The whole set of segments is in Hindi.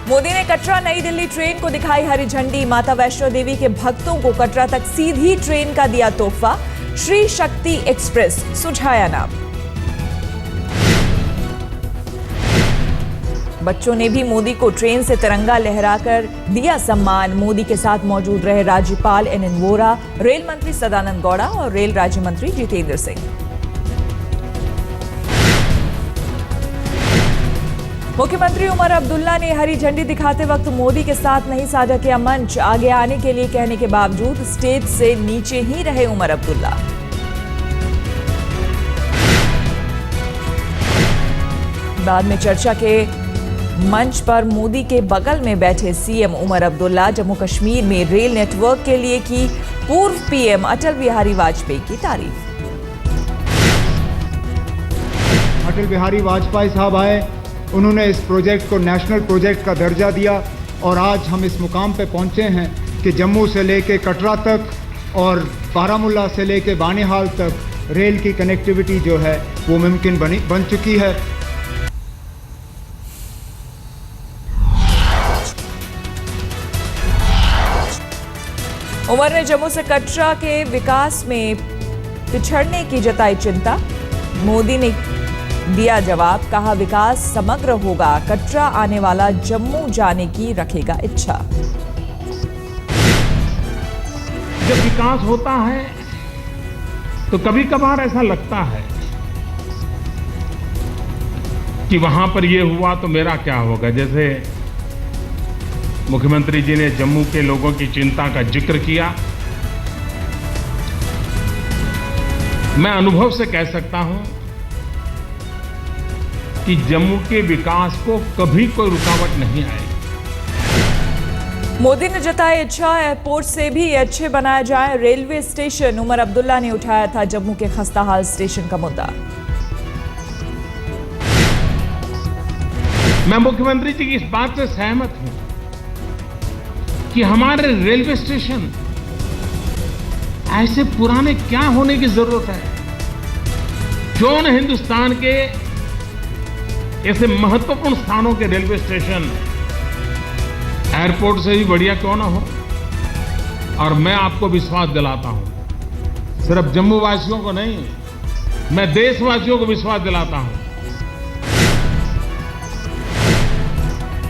मोदी ने कटरा नई दिल्ली ट्रेन को दिखाई हरी झंडी। माता वैष्णो देवी के भक्तों को कटरा तक सीधी ट्रेन का दिया तोहफा। श्री शक्ति एक्सप्रेस सुझाया नाम। बच्चों ने भी मोदी को ट्रेन से तिरंगा लहराकर दिया सम्मान। मोदी के साथ मौजूद रहे राज्यपाल एनएन वोरा, रेल मंत्री सदानंद गौड़ा और रेल राज्य मंत्री जितेंद्र सिंह। मुख्यमंत्री उमर अब्दुल्ला ने हरी झंडी दिखाते वक्त मोदी के साथ नहीं साझा किया मंच। आगे आने के लिए कहने के बावजूद स्टेज से नीचे ही रहे उमर अब्दुल्ला। बाद में चर्चा के मंच पर मोदी के बगल में बैठे सीएम उमर अब्दुल्ला जम्मू कश्मीर में रेल नेटवर्क के लिए की पूर्व पीएम अटल बिहारी वाजपेयी की तारीफ। अटल बिहारी वाजपेयी साहब आए, उन्होंने इस प्रोजेक्ट को नेशनल प्रोजेक्ट का दर्जा दिया और आज हम इस मुकाम पे पहुंचे हैं कि जम्मू से लेके कटरा तक और बारामूला से लेके बानीहाल तक रेल की कनेक्टिविटी जो है वो मुमकिन बन चुकी है। उमर ने जम्मू से कटरा के विकास में पिछड़ने की जताई चिंता। मोदी ने दिया जवाब, कहा विकास समग्र होगा, कटरा आने वाला जम्मू जाने की रखेगा इच्छा। जब विकास होता है तो कभी कभार ऐसा लगता है कि वहां पर ये हुआ तो मेरा क्या होगा। जैसे मुख्यमंत्री जी ने जम्मू के लोगों की चिंता का जिक्र किया। मैं अनुभव से कह सकता हूं कि जम्मू के विकास को कभी कोई रुकावट नहीं आएगी। मोदी ने जताई इच्छा एयरपोर्ट से भी अच्छे बनाया जाए रेलवे स्टेशन। उमर अब्दुल्ला ने उठाया था जम्मू के खस्ताहाल स्टेशन का मुद्दा। मैं मुख्यमंत्री जी की इस बात से सहमत हूं कि हमारे रेलवे स्टेशन ऐसे पुराने क्या होने की जरूरत है। क्यों न हिंदुस्तान के ऐसे महत्वपूर्ण स्थानों के रेलवे स्टेशन एयरपोर्ट से भी बढ़िया क्यों ना हो। और मैं आपको विश्वास दिलाता हूं, सिर्फ जम्मू वासियों को नहीं, मैं देशवासियों को विश्वास दिलाता हूं।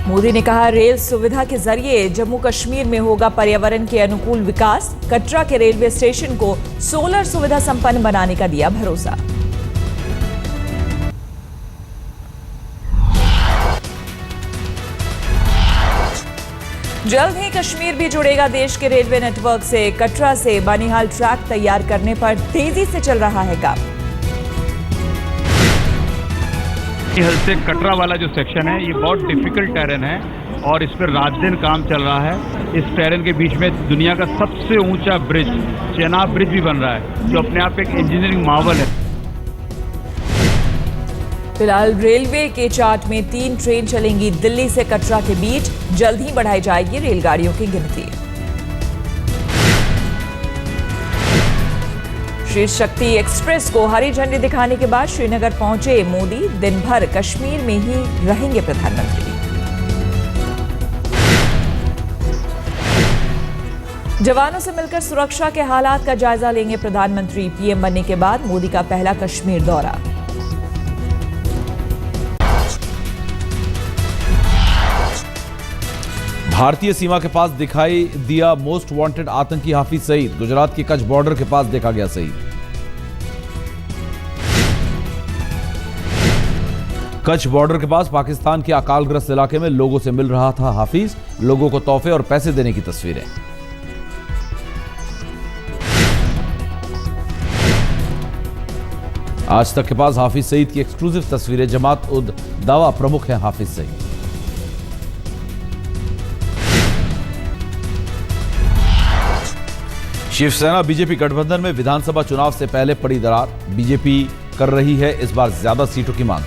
मोदी ने कहा रेल सुविधा के जरिए जम्मू कश्मीर में होगा पर्यावरण के अनुकूल विकास। कटरा के रेलवे स्टेशन को सोलर सुविधा संपन्न बनाने का दिया भरोसा। जल्द ही कश्मीर भी जुड़ेगा देश के रेलवे नेटवर्क से। कटरा से बानीहाल ट्रैक तैयार करने पर तेजी से चल रहा है काम। से कटरा वाला जो सेक्शन है ये बहुत डिफिकल्ट टेरेन है और इस पर रात दिन काम चल रहा है। इस टेरेन के बीच में दुनिया का सबसे ऊंचा ब्रिज चेनाब ब्रिज भी बन रहा है जो अपने आप एक इंजीनियरिंग मार्वल है। फिलहाल रेलवे के चार्ट में 3 ट्रेन चलेंगी दिल्ली से कटरा के बीच। जल्द ही बढ़ाई जाएगी रेलगाड़ियों की गिनती। श्री शक्ति एक्सप्रेस को हरी झंडी दिखाने के बाद श्रीनगर पहुंचे मोदी। दिन भर कश्मीर में ही रहेंगे प्रधानमंत्री। जवानों से मिलकर सुरक्षा के हालात का जायजा लेंगे प्रधानमंत्री। पीएम बनने के बाद मोदी का पहला कश्मीर दौरा। भारतीय सीमा के पास दिखाई दिया मोस्ट वांटेड आतंकी हाफिज सईद। गुजरात के कच्छ बॉर्डर के पास देखा गया सईद। कच्छ बॉर्डर के पास पाकिस्तान के अकालग्रस्त इलाके में लोगों से मिल रहा था हाफिज। लोगों को तोहफे और पैसे देने की तस्वीरें। आज तक के पास हाफिज सईद की एक्सक्लूसिव तस्वीरें। जमात उद दावा प्रमुख हैं हाफिज सईद। शिवसेना बीजेपी गठबंधन में विधानसभा चुनाव से पहले पड़ी दरार। बीजेपी कर रही है इस बार ज्यादा सीटों की मांग।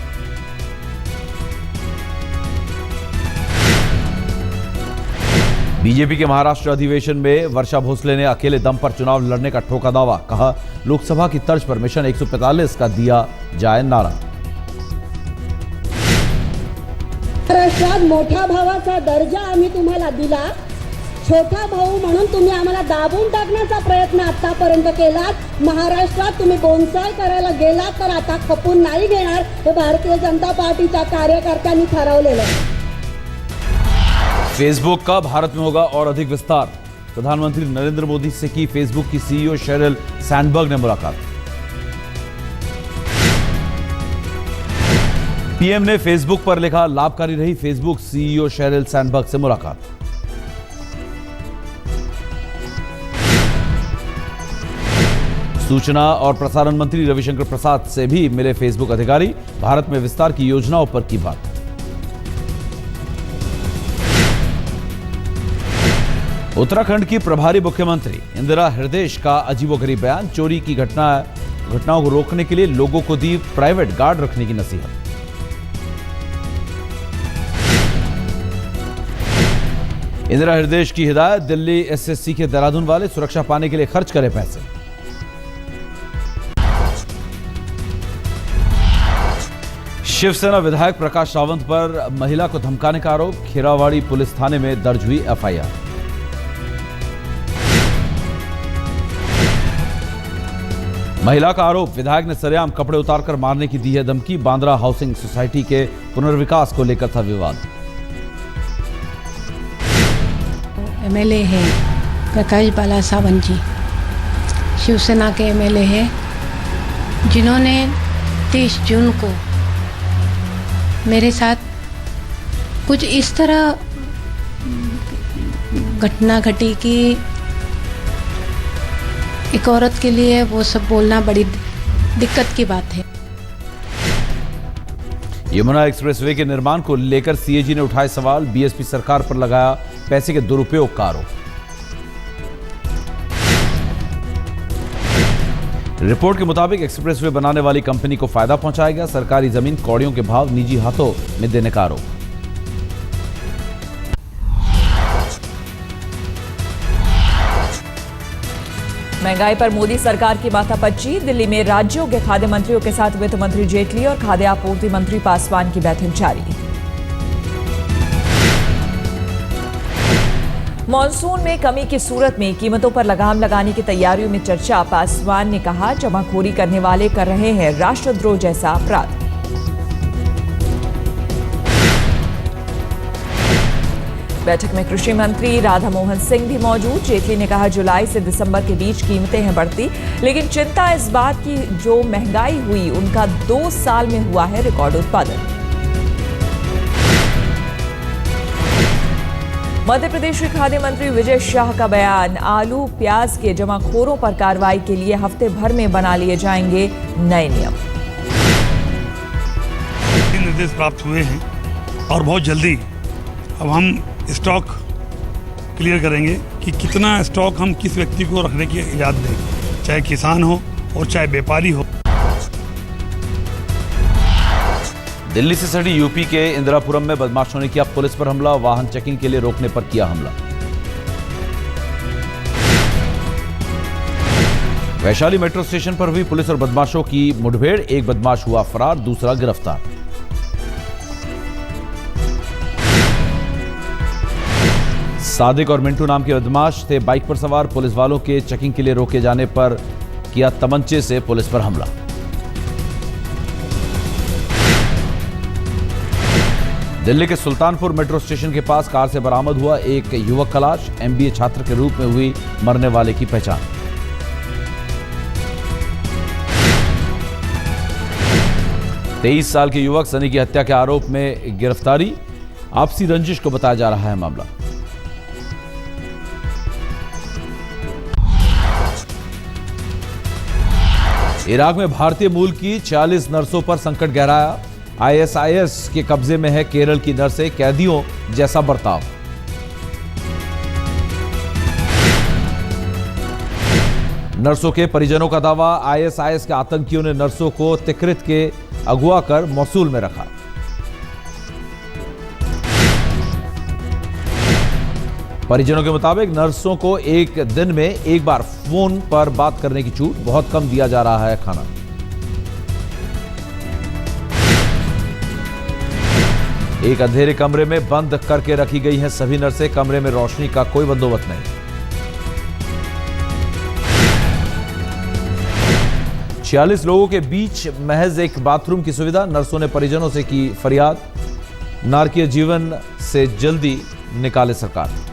बीजेपी के महाराष्ट्र अधिवेशन में वर्षा भोसले ने अकेले दम पर चुनाव लड़ने का ठोका दावा। कहा लोकसभा की तर्ज पर मिशन 145 का दिया जाए नारा। महाराष्ट्रात मोठ्या भावाचा दर्जा आम्ही तुम्हाला दिला, छोटा भाऊ म्हणून तुम्ही आम्हाला दाबून टाकण्याचा प्रयत्न आतापर्यंत केलात. महाराष्ट्रात तुम्ही बोनसाय करायला गेलात तर आता खपून नाही घेणार, हे भारतीय जनता पार्टीच्या कार्यकर्त्यांनी ठरवलेलं आहे. फेसबुक का भारत में होगा और अधिक विस्तार। प्रधानमंत्री नरेंद्र मोदी से की फेसबुक की सीईओ शेरिल सैंडबर्ग ने मुलाकात। पीएम ने फेसबुक पर लिखा, लाभकारी रही फेसबुक, सीईओ शेरिल सैंडबर्ग से मुलाकात। सूचना और प्रसारण मंत्री रविशंकर प्रसाद से भी मिले फेसबुक अधिकारी, भारत में विस्तार की योजनाओं पर की बात। उत्तराखंड की प्रभारी मुख्यमंत्री इंदिरा हृदयेश का अजीबोगरीब बयान, चोरी की घटनाओं को रोकने के लिए लोगों को दी प्राइवेट गार्ड रखने की नसीहत। इंदिरा हृदयेश की हिदायत, दिल्ली एसएससी के देहरादून वाले सुरक्षा पाने के लिए खर्च करें पैसे। शिवसेना विधायक प्रकाश सावंत पर महिला को धमकाने का आरोप, खीरावाड़ी पुलिस थाने में दर्ज हुई एफआईआर। महिला का आरोप, विधायक ने सरेआम कपड़े उतारकर मारने की दी है धमकी, बांद्रा हाउसिंग सोसाइटी के पुनर्विकास को लेकर था विवाद। एमएलए है प्रकाश बाला सावंत जी, शिवसेना के एमएलए हैं, जिन्होंने 30 जून को मेरे साथ कुछ इस तरह घटना घटी कि एक औरत के लिए वो सब बोलना बड़ी दिक्कत की बात है। यमुना एक्सप्रेसवे के निर्माण को लेकर सीएजी ने उठाए सवाल, बीएसपी सरकार पर लगाया पैसे के दुरुपयोग का आरोप। रिपोर्ट के मुताबिक एक्सप्रेसवे बनाने वाली कंपनी को फायदा पहुंचाया गया, सरकारी जमीन कौड़ियों के भाव निजी हाथों में देने का आरोप। महंगाई पर मोदी सरकार की माथापच्ची, दिल्ली में राज्यों के खाद्य मंत्रियों के साथ वित्त मंत्री जेटली और खाद्य आपूर्ति मंत्री पासवान की बैठक जारी। मॉनसून में कमी की सूरत में कीमतों पर लगाम लगाने की तैयारियों में चर्चा, पासवान ने कहा, जमाखोरी करने वाले कर रहे हैं राष्ट्रद्रोह जैसा अपराध। बैठक में कृषि मंत्री राधा मोहन सिंह भी मौजूद। जेटली ने कहा, जुलाई से दिसंबर के बीच कीमतें हैं बढ़ती, लेकिन चिंता इस बात की जो महंगाई हुई उनका 2 साल में हुआ है रिकॉर्ड उत्पादन। मध्य प्रदेश के खाद्य मंत्री विजय शाह का बयान, आलू प्याज के जमाखोरों पर कार्रवाई के लिए हफ्ते भर में बना लिए जाएंगे नए नियम। निर्देश प्राप्त हुए हैं और बहुत जल्दी अब हम स्टॉक क्लियर करेंगे कि कितना स्टॉक हम किस व्यक्ति को रखने की इजाज़त दें, चाहे किसान हो और चाहे व्यापारी हो। दिल्ली से सटी यूपी के इंदिरापुरम में बदमाशों ने किया पुलिस पर हमला, वाहन चेकिंग के लिए रोकने पर किया हमला। वैशाली मेट्रो स्टेशन पर हुई पुलिस और बदमाशों की मुठभेड़, एक बदमाश हुआ फरार, दूसरा गिरफ्तार। सादिक और मिंटू नाम के बदमाश थे बाइक पर सवार, पुलिस वालों के चेकिंग के लिए रोके जाने पर किया तमंचे से पुलिस पर हमला। दिल्ली के सुल्तानपुर मेट्रो स्टेशन के पास कार से बरामद हुआ एक युवक का लाश, एमबीए छात्र के रूप में हुई मरने वाले की पहचान। तेईस साल के युवक सनी की हत्या के आरोप में गिरफ्तारी, आपसी रंजिश को बताया जा रहा है मामला। इराक में भारतीय मूल की 40 नर्सों पर संकट गहराया, आईएसआईएस के कब्जे में है केरल की नर्सें, कैदियों जैसा बर्ताव। नर्सों के परिजनों का दावा, आईएसआईएस के आतंकियों ने नर्सों को तिकरित के अगवा कर मौसूल में रखा। परिजनों के मुताबिक नर्सों को एक दिन में एक बार फोन पर बात करने की छूट, बहुत कम दिया जा रहा है खाना। एक अंधेरे कमरे में बंद करके रखी गई हैं सभी नर्सें। कमरे में रोशनी का कोई बंदोबस्त नहीं। 46 लोगों के बीच महज एक बाथरूम की सुविधा। नर्सों ने परिजनों से की फरियाद। नारकीय जीवन से जल्दी निकाले सरकार।